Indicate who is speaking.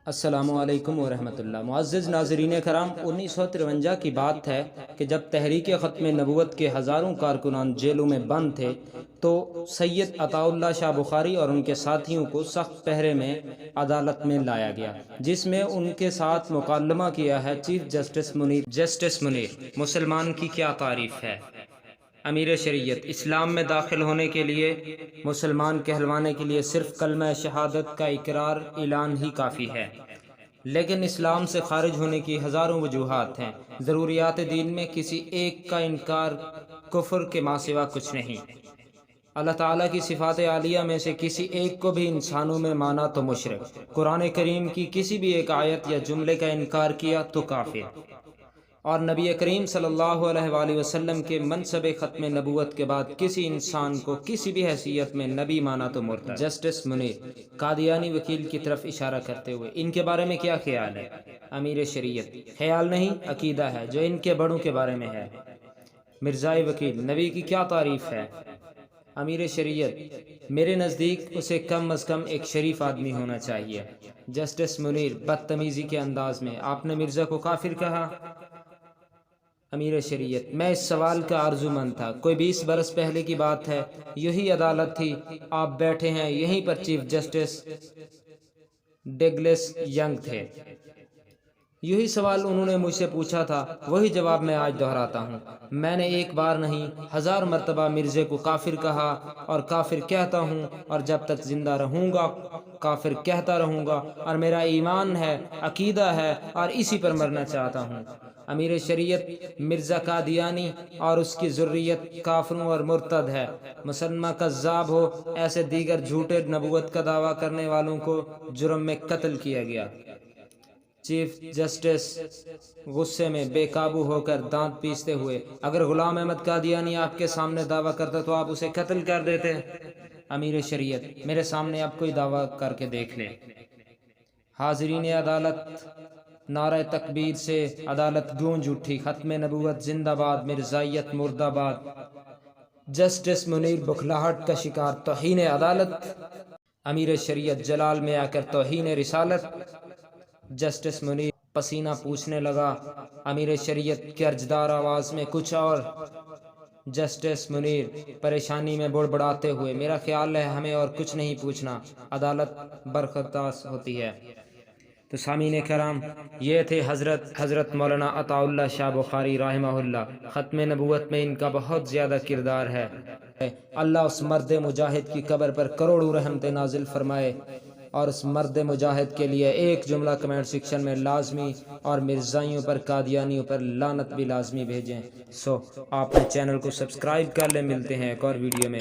Speaker 1: السلام علیکم ورحمۃ اللہ۔ معزز ناظرین کرام، 1953 کی بات ہے کہ جب تحریک ختم نبوت کے ہزاروں کارکنان جیلوں میں بند تھے تو سید عطا اللہ شاہ بخاری اور ان کے ساتھیوں کو سخت پہرے میں عدالت میں لایا گیا، جس میں ان کے ساتھ مکالمہ کیا ہے چیف جسٹس منیر۔ مسلمان کی کیا تعریف ہے؟ امیر شریعت: اسلام میں داخل ہونے کے لیے، مسلمان کہلوانے کے لیے صرف کلمہ شہادت کا اقرار اعلان ہی کافی ہے، لیکن اسلام سے خارج ہونے کی ہزاروں وجوہات ہیں۔ ضروریات دین میں کسی ایک کا انکار کفر کے ماں سوا کچھ نہیں۔ اللہ تعالیٰ کی صفات عالیہ میں سے کسی ایک کو بھی انسانوں میں مانا تو مشرک، قرآن کریم کی کسی بھی ایک آیت یا جملے کا انکار کیا تو کافر، اور نبی کریم صلی اللہ علیہ وآلہ وسلم کے منصب ختم نبوت کے بعد کسی انسان کو کسی بھی حیثیت میں نبی مانا تو مرتد۔ جسٹس منیر قادیانی وکیل کی طرف اشارہ کرتے ہوئے: ان کے بارے میں کیا خیال ہے؟ امیر شریعت: خیال نہیں، عقیدہ ہے جو ان کے بڑوں کے بارے میں ہے۔ مرزائی وکیل: نبی کی کیا تعریف ہے؟ امیر شریعت: میرے نزدیک اسے کم از کم ایک شریف آدمی ہونا چاہیے۔ جسٹس منیر بدتمیزی کے انداز میں: آپ نے مرزا کو کافر کہا؟ امیر شریعت: میں اس سوال کا آرزو مند تھا۔ کوئی 20 برس پہلے کی بات ہے، یہی عدالت تھی، آپ بیٹھے ہیں، یہیں پر چیف جسٹس ڈگلس ینگ تھے، یہی سوال انہوں نے مجھ سے پوچھا تھا، وہی جواب میں آج دہراتا ہوں۔ میں نے ایک بار نہیں، 1000 مرتبہ مرزے کو کافر کہا اور کافر کہتا ہوں، اور جب تک زندہ رہوں گا کافر کہتا رہوں گا، اور میرا ایمان ہے، عقیدہ ہے، اور اسی پر مرنا چاہتا ہوں۔ امیر شریعت: مرزا قادیانی اور اس کی ذریت کافروں اور مرتد ہے، مسلمہ کذاب ہو، ایسے دیگر جھوٹے نبوت کا دعویٰ کرنے والوں کو جرم میں قتل کیا گیا۔ چیف جسٹس غصے میں بے قابو ہو کر دانت پیستے ہوئے: اگر غلام احمد قادیانی آپ کے سامنے دعویٰ کرتا تو آپ اسے قتل کر دیتے؟ امیر شریعت: میرے سامنے آپ کوئی دعویٰ کر کے دیکھ لیں۔ حاضرین عدالت، نعرہ تکبیر سے عدالت گونج اٹھی: ختم نبوت زندہ باد، مرزائیت مردہ باد۔ جسٹس منیر بکھلاہٹ کا شکار: توہین عدالت۔ امیر شریعت: جلال میں آ کر توہین رسالت۔ جسٹس منیر پسینہ پوچھنے لگا۔ امیر شریعت گرجدار آواز میں: کچھ اور؟ جسٹس منیر پریشانی میں بڑبڑاتے ہوئے: میرا خیال ہے ہمیں اور کچھ نہیں پوچھنا۔ عدالت برخاست ہوتی ہے۔ تو سامعین کرام، یہ تھے حضرت مولانا عطا اللہ شاہ بخاری رحمہ اللہ۔ ختم نبوت میں ان کا بہت زیادہ کردار ہے۔ اللہ اس مرد مجاہد کی قبر پر کروڑوں رحمتیں نازل فرمائے، اور اس مرد مجاہد کے لیے ایک جملہ کمنٹ سیکشن میں لازمی، اور مرزائیوں پر، قادیانیوں پر لعنت بھی لازمی بھیجیں۔ آپ نے چینل کو سبسکرائب کر لیں۔ ملتے ہیں ایک اور ویڈیو میں۔